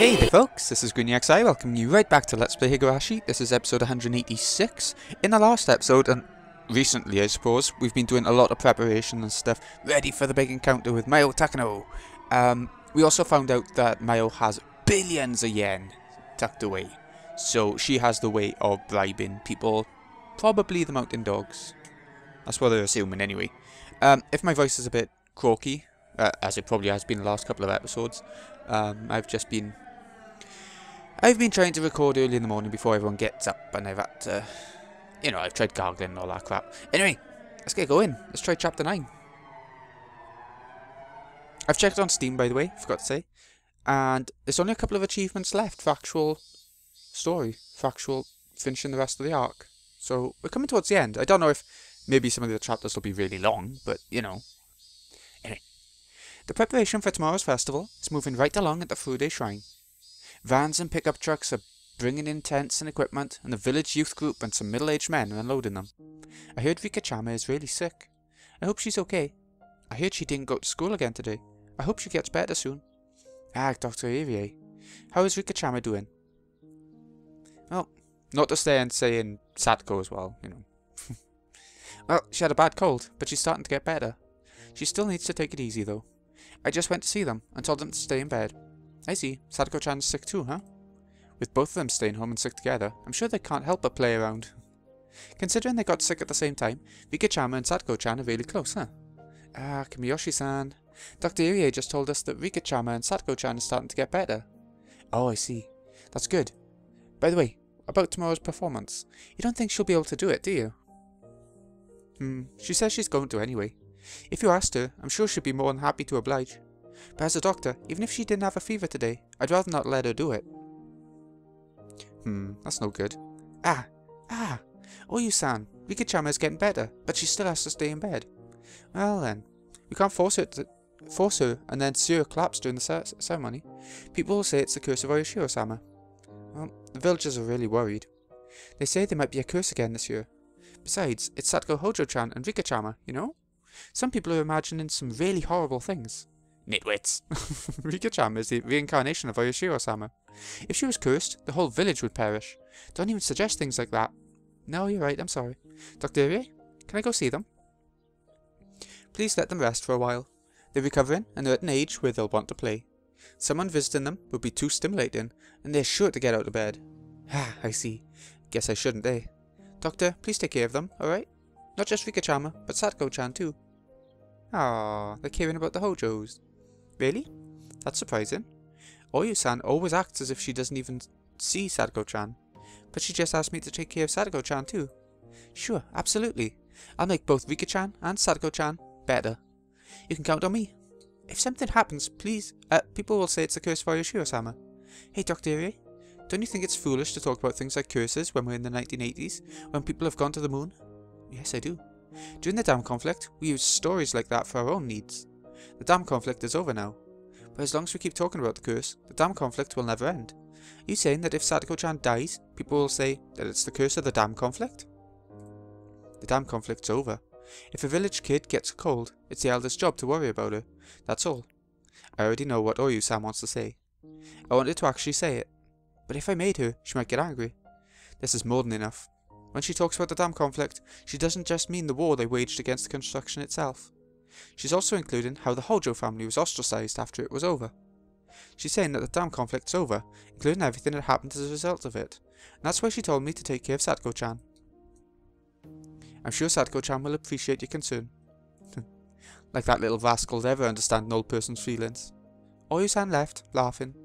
Hey there folks, this is GreenXI welcoming you right back to Let's Play Higurashi. This is episode 186. In the last episode, and recently I suppose, we've been doing a lot of preparation and stuff, ready for the big encounter with Mayo Takano. We also found out that Mayo has billions of yen tucked away, so she has the way of bribing people, probably the mountain dogs. That's what they're assuming anyway. If my voice is a bit croaky, as it probably has been the last couple of episodes, I've been trying to record early in the morning before everyone gets up, and I've had to, I've tried gargling and all that crap. Anyway, let's get going. Let's try chapter 9. I've checked on Steam, by the way, forgot to say, and there's only a couple of achievements left for actual story, for actual finishing the rest of the arc. So we're coming towards the end. I don't know if maybe some of the chapters will be really long, but, Anyway, the preparation for tomorrow's festival is moving right along at the Fude Shrine. Vans and pickup trucks are bringing in tents and equipment, and a village youth group and some middle-aged men are unloading them. I heard Rika-chama is really sick. I hope she's okay. I heard she didn't go to school again today. I hope she gets better soon. Ah, Dr. Irie. How is Rika-chama doing? Well, not to stay and saying Satko as well, Well, she had a bad cold, but she's starting to get better. She still needs to take it easy, though. I just went to see them and told them to stay in bed. I see. Sadako-chan's sick too, huh? With both of them staying home and sick together, I'm sure they can't help but play around. Considering they got sick at the same time, Rika-chama and Sadako-chan are really close, huh? Ah, Kamiyoshi-san. Dr. Irie just told us that Rika-chama and Sadako-chan are starting to get better. Oh, I see. That's good. By the way, about tomorrow's performance, you don't think she'll be able to do it, do you? She says she's going to anyway. If you asked her, I'm sure she'd be more than happy to oblige. But as a doctor, even if she didn't have a fever today, I'd rather not let her do it. That's no good. Oyu-san, Rika-chama is getting better, but she still has to stay in bed. Well then, we can't force her and then see her collapse during the ceremony. People will say it's the curse of Oyashiro-sama. Well, the villagers are really worried. They say there might be a curse again this year. Besides, it's Satoko Hojo-chan and Rika-chama, Some people are imagining some really horrible things. Nitwits. Rika-chama is the reincarnation of Oyashiro-sama. If she was cursed, the whole village would perish. Don't even suggest things like that. No, you're right, I'm sorry. Dr. Irie, can I go see them? Please let them rest for a while. They're recovering, and they're at an age where they'll want to play. Someone visiting them would be too stimulating, and they're sure to get out of bed. Ah, I see. Guess I shouldn't, eh? Doctor, please take care of them, alright? Not just Rika-chama, but Satoko-chan too. Ah, they're caring about the Hojos. Really? That's surprising. Oyu-san always acts as if she doesn't even see Sadako-chan. But she just asked me to take care of Sadako-chan too. Sure, absolutely. I'll make both Rika-chan and Sadako-chan better. You can count on me. If something happens, please, people will say it's a curse for Yoshiro-sama. Hey, Dr. Irie, don't you think it's foolish to talk about things like curses when we're in the 1980s, when people have gone to the moon? Yes, I do. During the dam conflict, we used stories like that for our own needs. The dam conflict is over now. But as long as we keep talking about the curse, the dam conflict will never end. Are you saying that if Sadako-chan dies, people will say that it's the curse of the dam conflict? The dam conflict's over. If a village kid gets a cold, it's the elder's job to worry about her. That's all. I already know what Oyu-san wants to say. I wanted to actually say it. But if I made her, she might get angry. This is more than enough. When she talks about the dam conflict, she doesn't just mean the war they waged against the construction itself. She's also including how the Hojo family was ostracized after it was over. She's saying that the dam conflict's over, including everything that happened as a result of it, and that's why she told me to take care of Satoko-chan. I'm sure Satoko-chan will appreciate your concern. Like that little rascal'd ever understand an old person's feelings. Oyu-san left, laughing.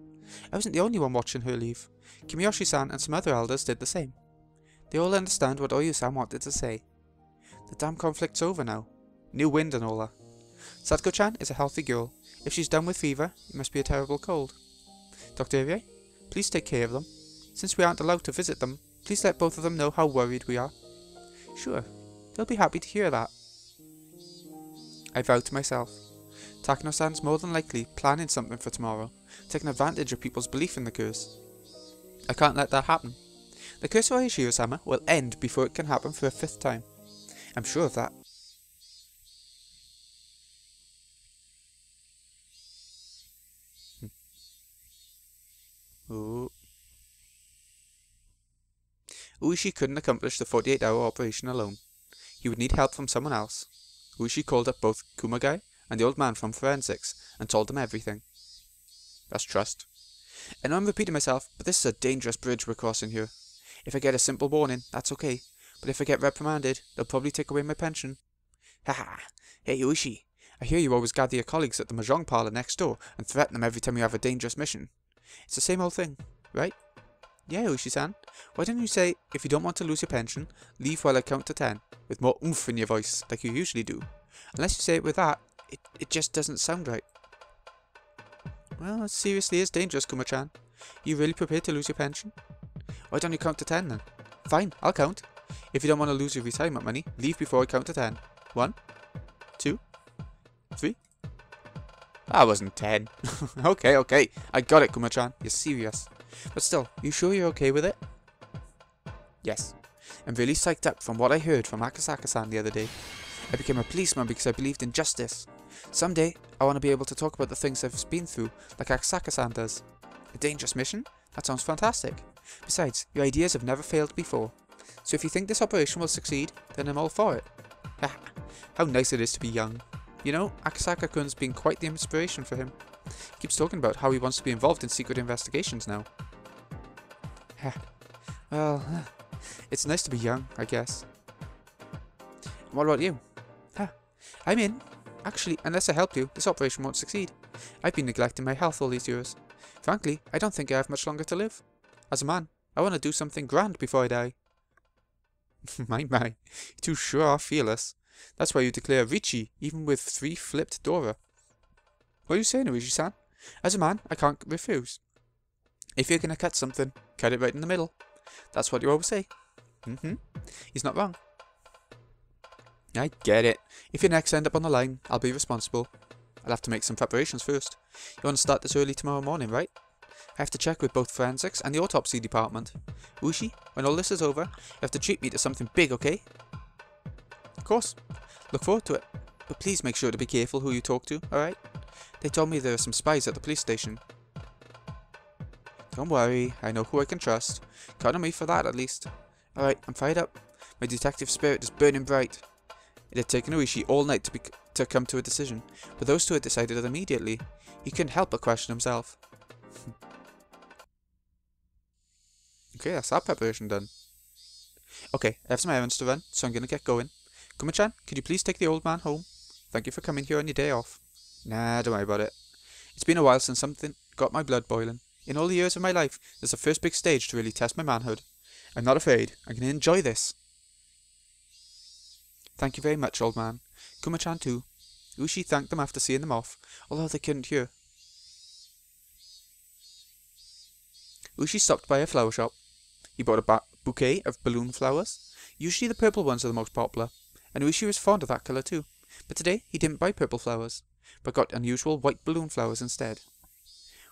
I wasn't the only one watching her leave. Kimiyoshi-san and some other elders did the same. They all understand what Oyu-san wanted to say. The damn conflict's over now. New wind and all that. Satoko-chan is a healthy girl. If she's done with fever, it must be a terrible cold. Dr. Irie, please take care of them. Since we aren't allowed to visit them, please let both of them know how worried we are. Sure, they'll be happy to hear that. I vowed to myself. Takano-san's more than likely planning something for tomorrow, taking advantage of people's belief in the curse. I can't let that happen. The curse of Oyashiro-sama will end before it can happen for a 5th time. I'm sure of that. Ooh. Ooishi couldn't accomplish the 48-hour operation alone. He would need help from someone else. Ooishi called up both Kumagai and the old man from forensics and told them everything. That's trust. I know I'm repeating myself, but this is a dangerous bridge we're crossing here. If I get a simple warning, that's okay. But if I get reprimanded, they'll probably take away my pension. Haha. Hey Ooishi, I hear you always gather your colleagues at the mahjong parlor next door and threaten them every time you have a dangerous mission. It's the same old thing, right? Yeah, Ooishi-san. Why don't you say, if you don't want to lose your pension, leave while I count to 10, with more oomph in your voice, like you usually do. Unless you say it with that, it just doesn't sound right. Well, it seriously is dangerous, Kuma-chan. You really prepared to lose your pension? Why don't you count to 10 then? Fine, I'll count. If you don't want to lose your retirement money, leave before I count to 10. 1, 2, 3. That wasn't 10. Okay, I got it, Kuma-chan. You're serious. But still, you sure you're okay with it? Yes. I'm really psyched up from what I heard from Akasaka-san the other day. I became a policeman because I believed in justice. Someday, I want to be able to talk about the things I've been through, like Akasaka-san does. A dangerous mission? That sounds fantastic. Besides, your ideas have never failed before. So if you think this operation will succeed, then I'm all for it. Haha, how nice it is to be young. You know, Akasaka-kun's been quite the inspiration for him. He keeps talking about how he wants to be involved in secret investigations now. Well, it's nice to be young, I guess. What about you? I'm in. Actually, unless I help you, this operation won't succeed. I've been neglecting my health all these years. Frankly, I don't think I have much longer to live. As a man, I want to do something grand before I die. My, you two sure are fearless. That's why you declare Richie, even with 3 flipped Dora. What are you saying, Ooishi-san? As a man, I can't refuse. If you're gonna cut something, cut it right in the middle. That's what you always say. He's not wrong. I get it. If your necks end up on the line, I'll be responsible. I'll have to make some preparations first. You want to start this early tomorrow morning, right? I have to check with both forensics and the autopsy department. Ooishi, when all this is over, you have to treat me to something big, okay? Of course. Look forward to it. But please make sure to be careful who you talk to, alright? They told me there are some spies at the police station. Don't worry, I know who I can trust. Count on me for that, at least. Alright, I'm fired up. My detective spirit is burning bright. It had taken Ooishi all night to come to a decision, but those two had decided it immediately. He couldn't help but question himself. Okay, that's that preparation done. Okay, I have some errands to run, so I'm gonna get going. Kuma-chan, could you please take the old man home? Thank you for coming here on your day off. Nah, don't worry about it. It's been a while since something got my blood boiling. In all the years of my life, this is the first big stage to really test my manhood. I'm not afraid. I'm gonna enjoy this. Thank you very much, old man. Kuma-chan too. Ooishi thanked them after seeing them off, although they couldn't hear. Ooishi stopped by a flower shop. He bought a bouquet of balloon flowers. Usually the purple ones are the most popular, and Ooishi was fond of that colour too. But today he didn't buy purple flowers, but got unusual white balloon flowers instead.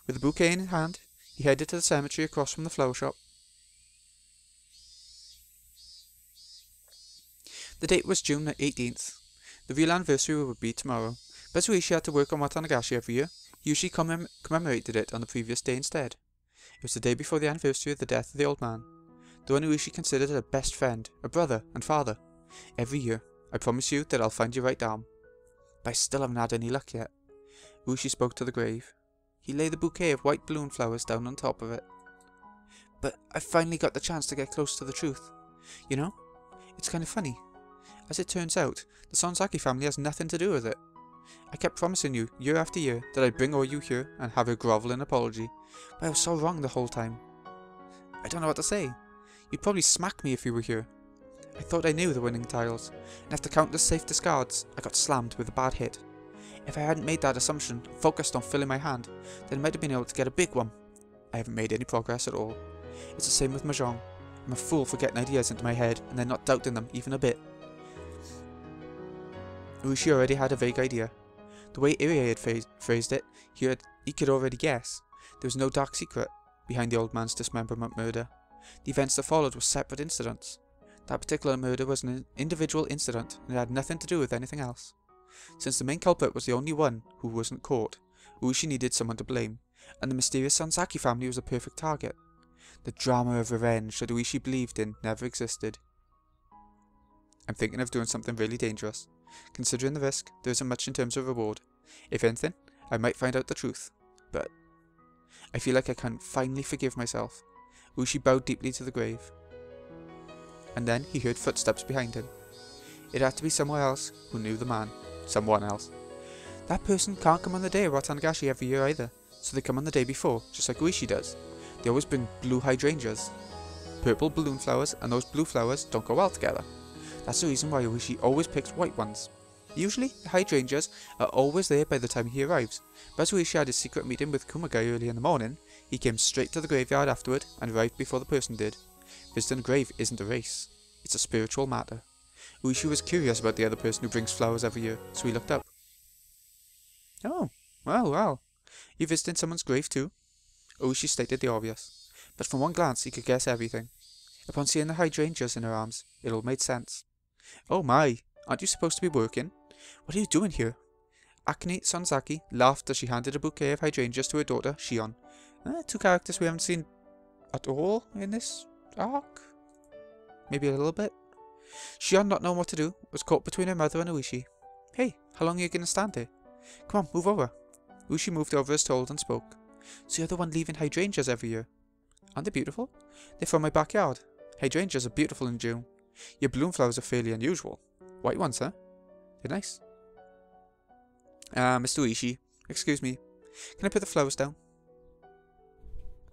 With the bouquet in hand, he headed to the cemetery across from the flower shop. The date was June 18th. The real anniversary would be tomorrow, but as Ooishi had to work on Watanagashi every year, he usually commemorated it on the previous day instead. It was the day before the anniversary of the death of the old man, the one Ooishi considered a best friend, a brother and father. Every year, I promise you that I'll find your right arm. But I still haven't had any luck yet. Ooishi spoke to the grave. He laid the bouquet of white balloon flowers down on top of it. But I finally got the chance to get close to the truth. You know, it's kind of funny. As it turns out, the Sonozakis family has nothing to do with it. I kept promising you, year after year, that I'd bring Oyu here and have her grovel in apology, but I was so wrong the whole time. I don't know what to say. You'd probably smack me if you were here. I thought I knew the winning tiles, and after countless safe discards, I got slammed with a bad hit. If I hadn't made that assumption, focused on filling my hand, then I might have been able to get a big one. I haven't made any progress at all. It's the same with Mahjong. I'm a fool for getting ideas into my head and then not doubting them even a bit. Ooishi already had a vague idea. The way Irie had phrased it, he could already guess. There was no dark secret behind the old man's dismemberment murder. The events that followed were separate incidents. That particular murder was an individual incident, and it had nothing to do with anything else. Since the main culprit was the only one who wasn't caught, Ooishi needed someone to blame, and the mysterious Sonozakis family was a perfect target. The drama of revenge that Ooishi believed in never existed. I'm thinking of doing something really dangerous. Considering the risk, there isn't much in terms of reward. If anything, I might find out the truth. But I feel like I can finally forgive myself. Ooishi bowed deeply to the grave. And then he heard footsteps behind him. It had to be someone else who knew the man. Someone else. That person can't come on the day of Higurashi every year either, so they come on the day before, just like Ooishi does. They always bring blue hydrangeas. Purple balloon flowers and those blue flowers don't go well together. That's the reason why Ooishi always picks white ones. Usually, the hydrangeas are always there by the time he arrives, but as Ooishi had his secret meeting with Kumagai early in the morning, he came straight to the graveyard afterward and arrived before the person did. Visiting a grave isn't a race, it's a spiritual matter. Ooishi was curious about the other person who brings flowers every year, so he looked up. Oh, well. You visiting someone's grave too? Ooishi stated the obvious, but from one glance he could guess everything. Upon seeing the hydrangeas in her arms, it all made sense. Oh my, aren't you supposed to be working? What are you doing here? Akane Sonozaki laughed as she handed a bouquet of hydrangeas to her daughter, Shion. Two characters we haven't seen at all in this arc? Maybe a little bit? Shion, not knowing what to do, was caught between her mother and Ooishi. Hey, how long are you going to stand there? Come on, move over. Ooishi moved over as told and spoke. So you're the one leaving hydrangeas every year? Aren't they beautiful? They're from my backyard. Hydrangeas are beautiful in June. Your balloon flowers are fairly unusual. White ones, huh? They're nice. Mr. Ooishi, excuse me. Can I put the flowers down?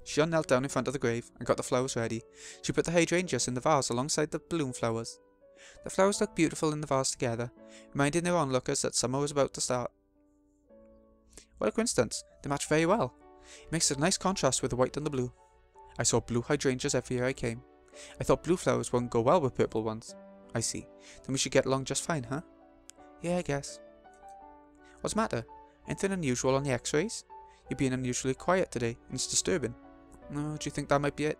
Shion knelt down in front of the grave and got the flowers ready. She put the hydrangeas in the vase alongside the balloon flowers. The flowers looked beautiful in the vase together, reminding their onlookers that summer was about to start. What a coincidence, they match very well. It makes a nice contrast with the white and the blue. I saw blue hydrangeas every year I came. I thought blue flowers wouldn't go well with purple ones. I see. Then we should get along just fine, huh? Yeah, I guess. What's the matter? Anything unusual on the x-rays? You're being unusually quiet today, and it's disturbing. No, do you think that might be it?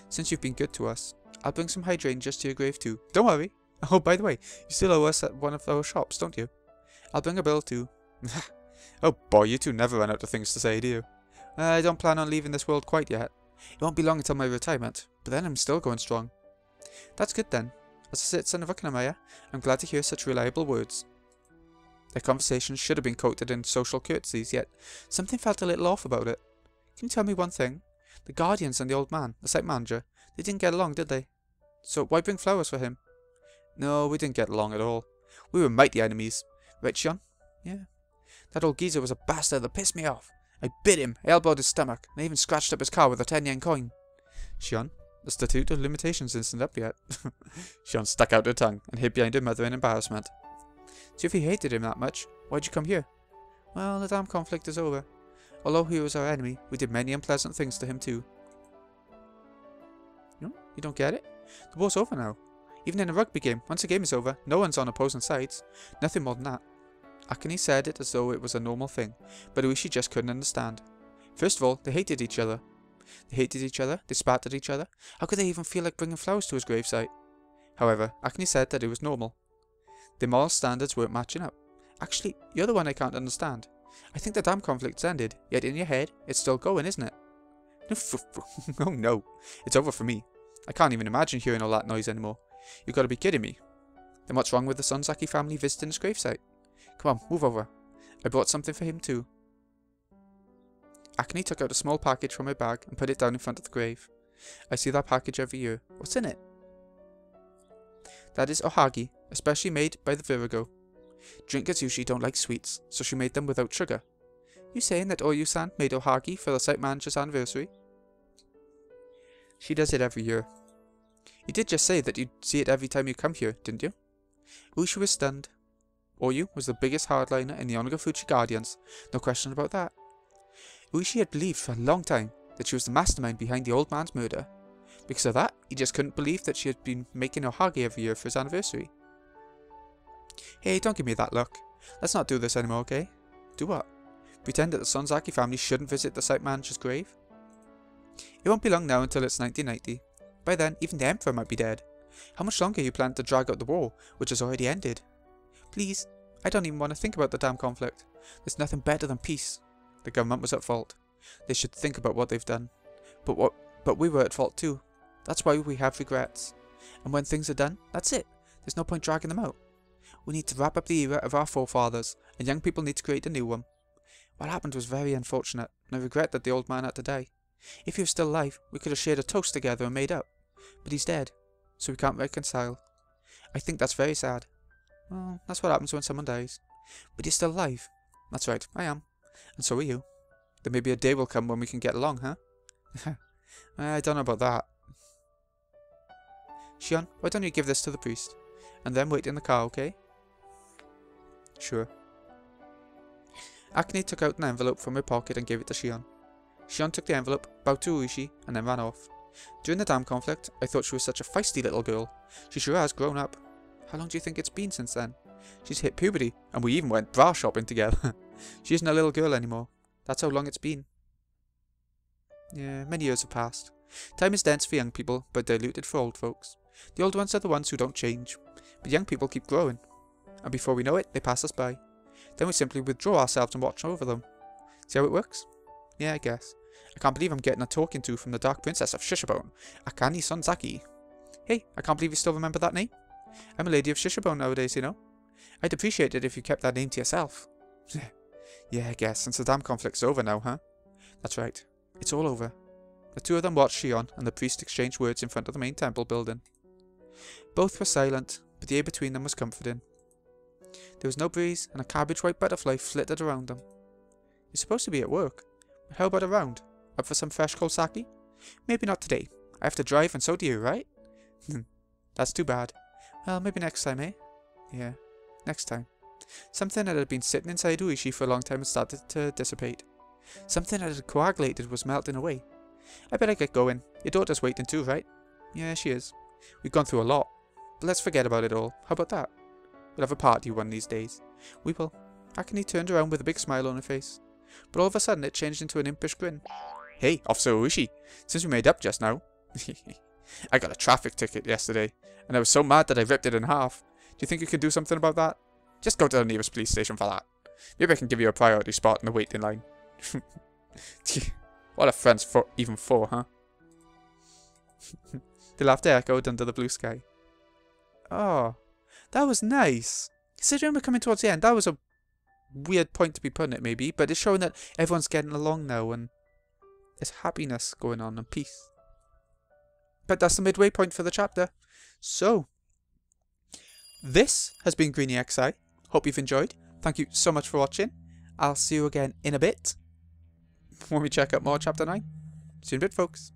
Since you've been good to us, I'll bring some hydrangeas to your grave too. Don't worry. Oh, by the way, you still owe us at one of our shops, don't you? I'll bring a bill too. Oh boy, you two never run out of things to say, do you? I don't plan on leaving this world quite yet. It won't be long until my retirement, but then I'm still going strong. That's good then. As a citizen of Okinamaya, I'm glad to hear such reliable words. Their conversation should have been quoted in social courtesies, yet something felt a little off about it. Can you tell me one thing? The Guardians and the old man, the site manager, they didn't get along, did they? So why bring flowers for him? No, we didn't get along at all. We were mighty enemies. Right, Shion? Yeah. That old geezer was a bastard that pissed me off. I bit him, I elbowed his stomach, and I even scratched up his car with a 10-yen coin. Shion, the statute of limitations isn't up yet. Shion stuck out her tongue and hid behind her mother in embarrassment. So if you hated him that much, why'd you come here? Well, the damn conflict is over. Although he was our enemy, we did many unpleasant things to him too. No? You don't get it? The war's over now. Even in a rugby game, once the game is over, no one's on opposing sides. Nothing more than that. Akane said it as though it was a normal thing, but Ooishi just couldn't understand. First of all, they hated each other. They spat at each other. How could they even feel like bringing flowers to his gravesite? However, Akane said that it was normal. Their moral standards weren't matching up. Actually, you're the one I can't understand. I think the damn conflict's ended, yet in your head, it's still going, isn't it? Oh no, it's over for me. I can't even imagine hearing all that noise anymore. You've got to be kidding me. Then what's wrong with the Sonozaki family visiting his gravesite? Come on, move over. I brought something for him too. Akane took out a small package from her bag and put it down in front of the grave. I see that package every year. What's in it? That is ohagi, especially made by the Virago. Drinkers usually don't like sweets, so she made them without sugar. You saying that Oyu-san made ohagi for the site manager's anniversary? She does it every year. You did just say that you'd see it every time you come here, didn't you? Ooishi was stunned. Oyu was the biggest hardliner in the Onagafuchi Guardians, no question about that. Ooishi had believed for a long time that she was the mastermind behind the old man's murder. Because of that, he just couldn't believe that she had been making ohagi every year for his anniversary. Hey, don't give me that look. Let's not do this anymore, okay? Do what? Pretend that the Sonozaki family shouldn't visit the site manager's grave? It won't be long now until it's 1990. By then, even the Emperor might be dead. How much longer you plan to drag out the war, which has already ended? Please, I don't even want to think about the damn conflict. There's nothing better than peace. The government was at fault. They should think about what they've done. But we were at fault too. That's why we have regrets. And when things are done, that's it. There's no point dragging them out. We need to wrap up the era of our forefathers, and young people need to create a new one. What happened was very unfortunate, and I regret that the old man had to die. If he was still alive, we could have shared a toast together and made up. But he's dead, so we can't reconcile. I think that's very sad. Well, that's what happens when someone dies. But you're still alive. That's right, I am. And so are you. Then maybe a day will come when we can get along, huh? I don't know about that. Shion, why don't you give this to the priest? And then wait in the car, okay? Sure. Akane took out an envelope from her pocket and gave it to Shion. Shion took the envelope, bowed to Ooishi, and then ran off. During the dam conflict, I thought she was such a feisty little girl. She sure has grown up. How long do you think it's been since then? She's hit puberty, and we even went bra shopping together. She isn't a little girl anymore. That's how long it's been. Yeah, many years have passed. Time is dense for young people, but diluted for old folks. The old ones are the ones who don't change. But young people keep growing. And before we know it, they pass us by. Then we simply withdraw ourselves and watch over them. See how it works? Yeah, I guess. I can't believe I'm getting a talking to from the Dark Princess of Shishibone, Akane Sonozakis. Hey, I can't believe you still remember that name. I'm a lady of Shishibone nowadays, you know. I'd appreciate it if you kept that name to yourself. Yeah, I guess, since the damn conflict's over now, huh? That's right. It's all over. The two of them watched Shion and the priest exchange words in front of the main temple building. Both were silent, but the air between them was comforting. There was no breeze, and a cabbage-white butterfly flitted around them. You're supposed to be at work. But how about around? Up for some fresh cold sake? Maybe not today. I have to drive and so do you, right? That's too bad. Well, maybe next time, eh? Yeah, next time. Something that had been sitting inside Ooishi for a long time had started to dissipate. Something that had coagulated was melting away. I better get going. Your daughter's waiting too, right? Yeah, she is. We've gone through a lot. But let's forget about it all. How about that? We'll have a party one of these days. We will. Akane turned around with a big smile on her face. But all of a sudden it changed into an impish grin. Hey, Officer Ooishi. Since we made up just now. I got a traffic ticket yesterday. And I was so mad that I ripped it in half. Do you think you could do something about that? Just go to the nearest police station for that. Maybe I can give you a priority spot in the waiting line. What are friends for, even for, huh? The laughter echoed under the blue sky. Oh, that was nice. Considering we're coming towards the end, that was a weird point to be putting it maybe, but it's showing that everyone's getting along now and there's happiness going on and peace. But that's the midway point for the chapter. So, this has been Greenie XI. Hope you've enjoyed. Thank you so much for watching. I'll see you again in a bit when we check out more Chapter 9. See you in a bit, folks.